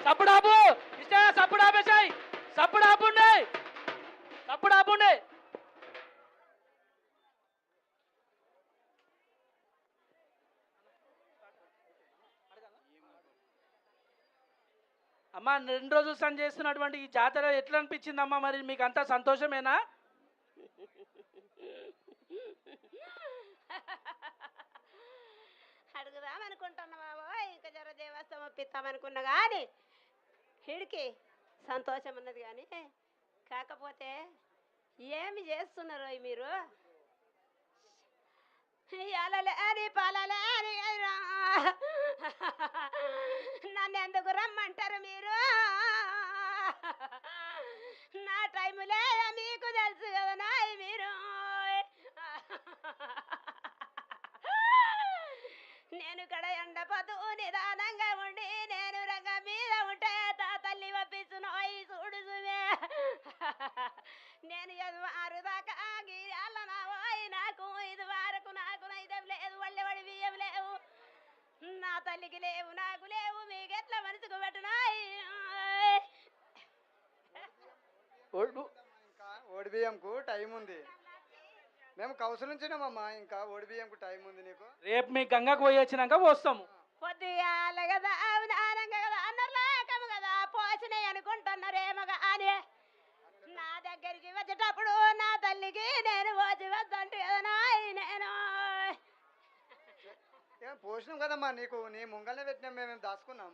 సప్పుడు ఆపు ఇష్ట సప్పుడు ఆపేసాయి సప్పుడు ఆపుండే సప్పుడు ఆపుండే అమ్మా 2 రోజులు సంజ చేస్తున్నటువంటి ఈ జాతర ఎట్లా అనిపించిందమ్మా మరి మీకు అంతా సంతోషమేనా అడుగుదామనుకుంటున్నా బాబో ఇంకా జర దేవస్థానం ఒప్పిస్తామనుకున్నా కానీ హిడికి సంతోషం ఉన్నది కానీ కాకపోతే ఏమి చేస్తున్నారు మీరు అలలేని పాలలేని నన్ను ఎందుకు రమ్మంటారు మీరు నా టైములే మీకు తెలుసు కదా నాయ్ మీరు నేను ఇక్కడ ఎండపోతూ నిదానంగా ఉండి నేను రంగం మీద ఉంటే తల్లి పంపించును చూడు చూవే నేను ఎదువారు దాకా గిరాల నా పోయి నాకు ఇది వరకు నాకు నైతం లేదు వళ్ళెవడి బియ్యం లేవు నా తల్లికి లేవు నాకు లేవు మీకెట్లా మనసుకు పట్టునాయి ఇంకా ఓడి బియ్యంకు టైం ఉంది మేము కౌసు నుంచినామమ్మా ఇంకా ఓడి బియ్యంకు టైం ఉంది నీకు రేపు మీ గంగకు పోయి వచ్చినాక పోస్తాము పొద్దుగాల కదా అవునానంగా కదా అన్నర్లు ఏకము కదా పోసినాయి అనుకుంటున్నారేమో అని నా దగ్గరికి వచ్చేటప్పుడు నా తల్లికి నేను పోసి వద్దంటే కదా నేను ఏం పోసినాం కదమ్మా నీకు నీ ముంగల్నే పెట్టినాం మేము దాచుకున్నాం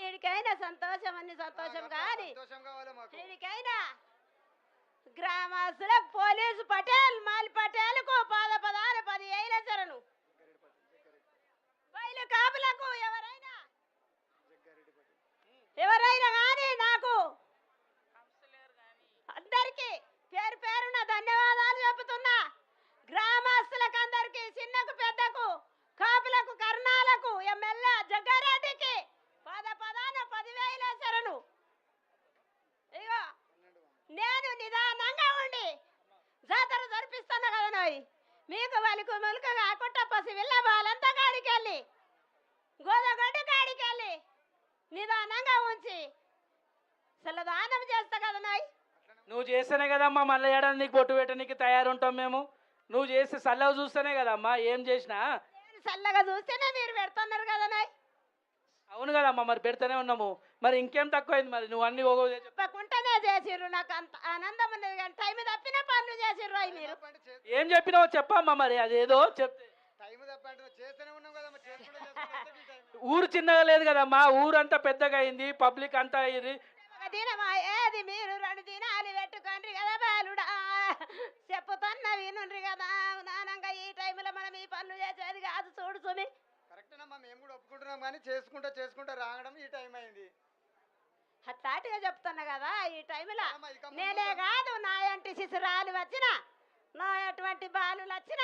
వీడికైనా సంతోషం అన్ని సంతోషం కానీ సంతోషం కావాలి మాకు వీడికైనా గ్రామస్తులకు పోలీసు పటేల్ మాలి పటేల్కు పదాన 10,000 చరణు వైలు కాపులకు ఎవరైనా కానీ నాకు అందరికీ పేరు పేరున ధన్యవాదాలు చెబుతున్నా గ్రామస్తులకు అందరికీ చిన్నకు పెద్దకు కాపులకు కర్ణాలకు ఎమ్మెల్యే జగ్గారెడ్డికి పదాన 10,000 చరణు ఇగో నేను నిదానంగా ఉండి జాతర జరిపిస్తున్నా కదా నోయ్ మీకు వలుకు ములుకు కాకుండా పసివిల్ల బాలంతా కాడికెళ్ళి గోదగడ్డ కాడికెళ్ళి నిదానంగా ఉంచి చల్లదానం చేస్తా కదా నోయ్ నువ్వు చేస్తేనే కదమ్మా మళ్ళీ ఏడాది నీకు బొట్టు పెట్టడానికి తయారుంటాం మేము నువ్వు చేస్తే చల్లగా చూస్తేనే కదమ్మా ఏం చేసినా నేను చల్లగా చూస్తేనే మీరు పెడుతున్నారు కదా నోయ్ అవును కదమ్మా మరి పెడితేనే ఉన్నాము మరి ఇంకేం తక్కువైంది మరి నువ్వు అన్ని చెప్పకుండానే చేసిర్రు నాకు అంత ఆనందం ఉన్నది కానీ టైం తప్పిన పనులు చేసిర్రు అవి మీరు ఏం చెప్పినావో చెప్పమ్మా మరి అదేదో చెప్తే టైం తప్పంటే చేస్తూనే ఉన్నాం కదమ్మా ఊరు చిన్నగా లేదు కదమ్మా ఊరంతా పెద్దగా అయింది పబ్లిక్ అంతా అయ్యింది దినమా ఏది మీరు 2 దినాలు పెట్టుకోండి కదా బాలుడా చెప్పుతున్నా వినుండ్రి కదా నానంగా ఈ టైంలో మనం ఈ పనులు చేసేది కాదు చూడు సుమి కరెక్టేనమ్మా మేము కూడా ఒప్పుకుంటున్నాం కానీ చేసుకుంటా రావడం ఈ టైం అయింది అట్లాంటిగా చెప్తున్నా కదా ఈ టైంలో నేనే కాదు నా ఇంటి శిశురాలు వచ్చిన నా ఎటువంటి బాలులు వచ్చిన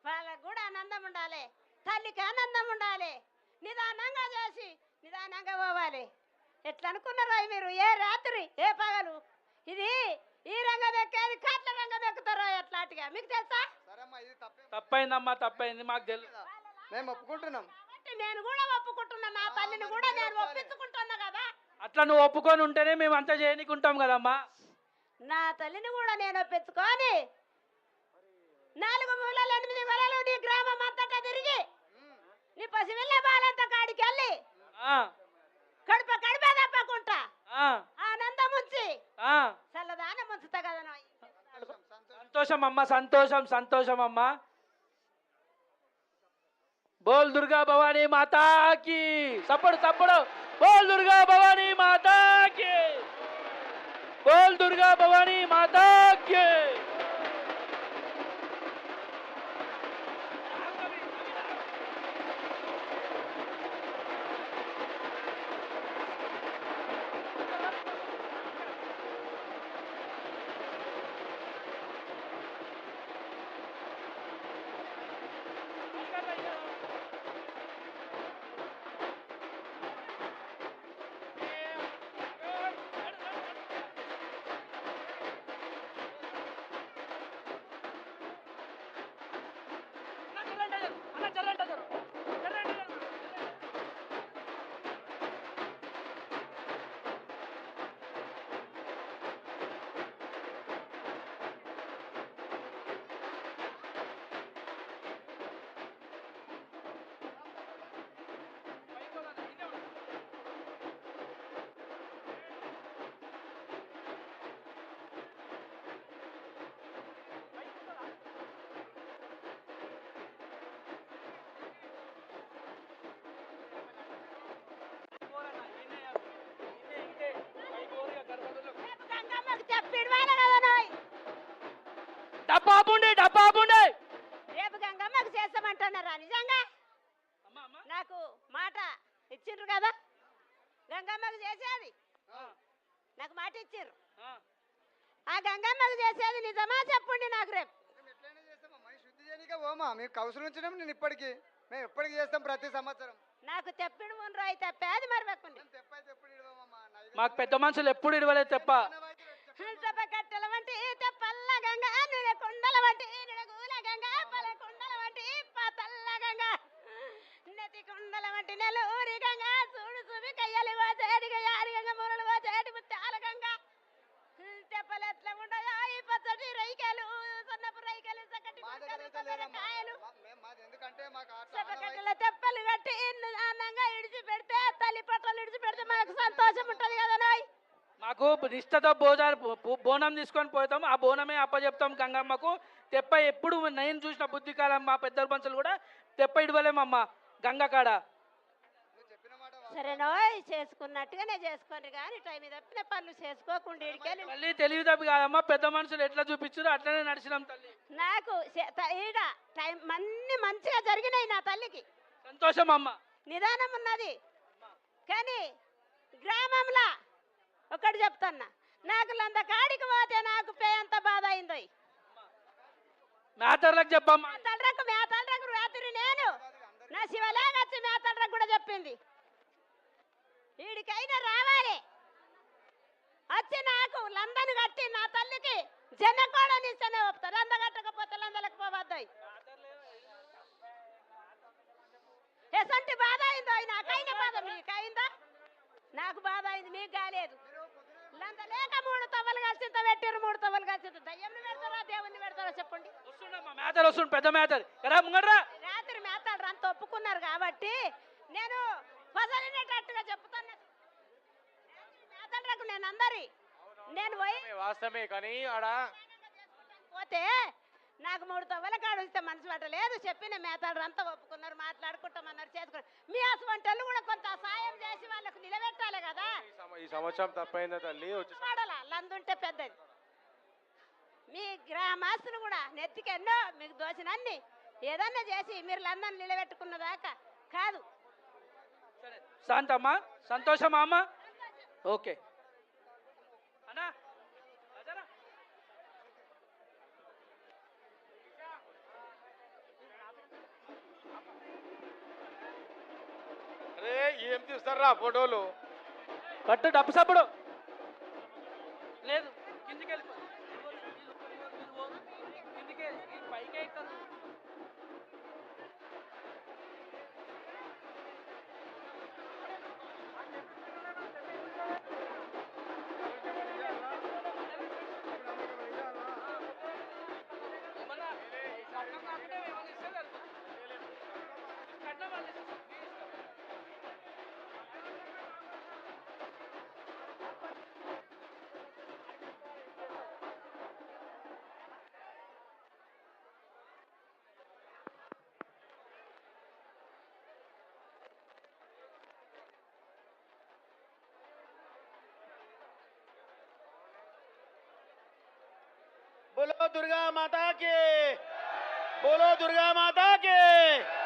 వాళ్ళకు కూడా ఆనందం ఉండాలి తల్లికి ఆనందం ఉండాలి నిదానంగా చేసి నిదానంగా పోవాలి ఎట్లా అనుకున్నారు మీరు ఏ రాత్రి ఏ పగలు ఇది ఈ రంగం ఎక్కేది కాట్ల రంగం ఎక్కుతారో ఎట్లాంటిగా మీకు తెలుసా తప్పైందమ్మా తప్పైంది మాకు తెలుసు మేము ఒప్పుకుంటున్నాం నేను కూడా ఒప్పుకుంటున్నా నా తల్లిని కూడా నేను ఒప్పించుకుంటున్నా కదా అట్లా నువ్వు ఒప్పుకొని ఉంటేనే మేము అంతా చేయనికుంటాం కదమ్మా నా తల్లిని కూడా నేను ఒప్పించుకొని 4 మూలలు 8 వలలు నీ గ్రామం అంతటా తిరిగి నీ పసివిల్ల బాలంతా కాడికి వెళ్ళి కడుప తప్పకుంటా ఆనందం ఉంచి చల్లదానం ఉంచుతా కదా సంతోషం అమ్మ సంతోషం అమ్మా बोल दुर्गा भवानी माता की सपड़ बोल दुर्गा भवानी माता की बोल दुर्गा भवानी माता की డబ్బాబుండే రేపు గంగమ్మకు చేస్తామంటున్నారా నిజంగా? నాకు మాట ఇచ్చిండ్రు కదా గంగమ్మకు చేసేది, నాకు మాట ఇచ్చిర్రు. ఆ గంగమ్మకు చేసేది నిజమా చెప్పండి నాకు రేపు. మేము ఎట్లయినా చేస్తామమ్మా, ఈ శుద్ధి చేయనికే పోమా. మేము కౌసులు ఉంచినాం, నేను ఇప్పటికి మేము ఎప్పటికి చేస్తాం ప్రతి సంవత్సరం. నాకు తెప్పిడు ఉండ్రు అయితే తెప్పేది మరి వెక్కుండి. మేము తెప్పైతే ఎప్పుడు ఇడవమమ్మా. మాకు పెద్ద మనుషులు ఎప్పుడు ఇడవలేదు తెప్ప. సభ కట్టెల వంటి తెప్పల్ల గంగ నువ్వే కుండల వంటి నిడగూల గంగ పల కుండల వంటి పతల్ల గంగ నెతి కుండల వంటి నెలూరి గంగ చూడు చూపి కయ్యలు పోచేడిగా యారి గంగ మూలలు పోచేడి ముత్యాల గంగ తెప్పలు ఎట్లా ఉండయో ఈ పచ్చడి రైకాయలు సన్నపు రైకాయలు చక్కటి కాయలు ఎందుకంటే మాకు సభ కట్టెల తెప్పలు కట్టి ఆనందంగా ఇడిచి పెడితే తల్లి పట్టలు ఇడిచి పెడితే మనకు సంతోషం ఉంటది కదా నాయ్. మాకు నిష్టతో బోనం తీసుకొని పోతాం, ఆ బోనమే అప్పచెప్తాం గంగమ్మకు. తెప్ప ఎప్పుడు నేను చూసిన బుద్ధి కాలం మా పెద్దల పంచులు కూడా తెప్ప ఇడవలేమమ్మా గంగ కాడ. సరేనోయ్ చేసుకున్నట్టుగానే చేసుకోండి కానీ టైం తప్పిన పనులు చేసుకోకుండా ఇడికెళ్ళి తల్లి తెలివి తప్పి కాదమ్మా, పెద్ద మనుషులు ఎట్లా చూపించారు అట్లనే నడిచినాం తల్లి. నాకు ఈడ టైం అన్ని మంచిగా జరిగినాయి నా తల్లికి. సంతోషం అమ్మ. నిదానం ఉన్నది కానీ గ్రామంలో ఒకటి చెప్తున్నా, నాకు లంద కాడికి పోతే నాకు పే ఎంత బాధ అయిందో. మేతర్లకు చెప్పమ్మా. మేతలకు రాత్రి నేను నా శివలాగచ్చి మేతలకు కూడా చెప్పింది వీడికైనా రావాలి వచ్చి నాకు లందను కట్టి నా తల్లికి జనకోడని ఇస్తేనే ఒప్పుతా, లంద కట్టకపోతే లందలకు పోవద్దాయి. ఎసంటి బాధ అయిందో నాకైనా బాధ మీకైందా? నాకు బాధ అయింది మీకు కాలేదు. లంద లేక 3 తవ్వలు కలిసి పెట్టారు, 3 తవ్వలు కలిసి దయ్యంని పెడతారా దేవుణ్ణి పెడతారా చెప్పండి. మేతలు వస్తుంది పెద్ద మేతలు రాత్రి మేతాడు అంత ఒప్పుకున్నారు కాబట్టి నేను పసలినేటట్టుగా చెప్తాను. మేతలకు నేను అందరి నేను పోయి వాస్తవమే కానీ ఆడ పోతే నాకు 3 తవ్వల కాడు ఇస్తే మనసు పట్టలేదు. చెప్పిన మేతాడు అంతా ఒప్పుకున్నారు, మాట్లాడుకుంటామన్నారు, చేసుకున్నారు. మీ అసలు కూడా కొంత సాయం చేసి వాళ్ళకు నిలబెట్టాలి కదా. ఈ సంవత్సరం తప్పైందా తల్లి వాడాలా లందుంటే పెద్దది. మీ గ్రామస్తులు కూడా నెత్తికి ఎన్నో మీకు దోచినన్ని ఏదన్నా చేసి మీరు లందరిని నిలబెట్టుకున్న దాకా కాదు. శాంతమ్మా, సంతోషమా అమ్మ? ఓకే అన్నా. అరే ఏం తీస్తారా ఫోటోలు? కట్టు డబ్బు సప్పుడు లేదు, కిందికి వెళ్ళిపో, కిందికి పైకే ఎక్కుతాను. बोलो दुर्गा माता की, बोलो दुर्गा माता की।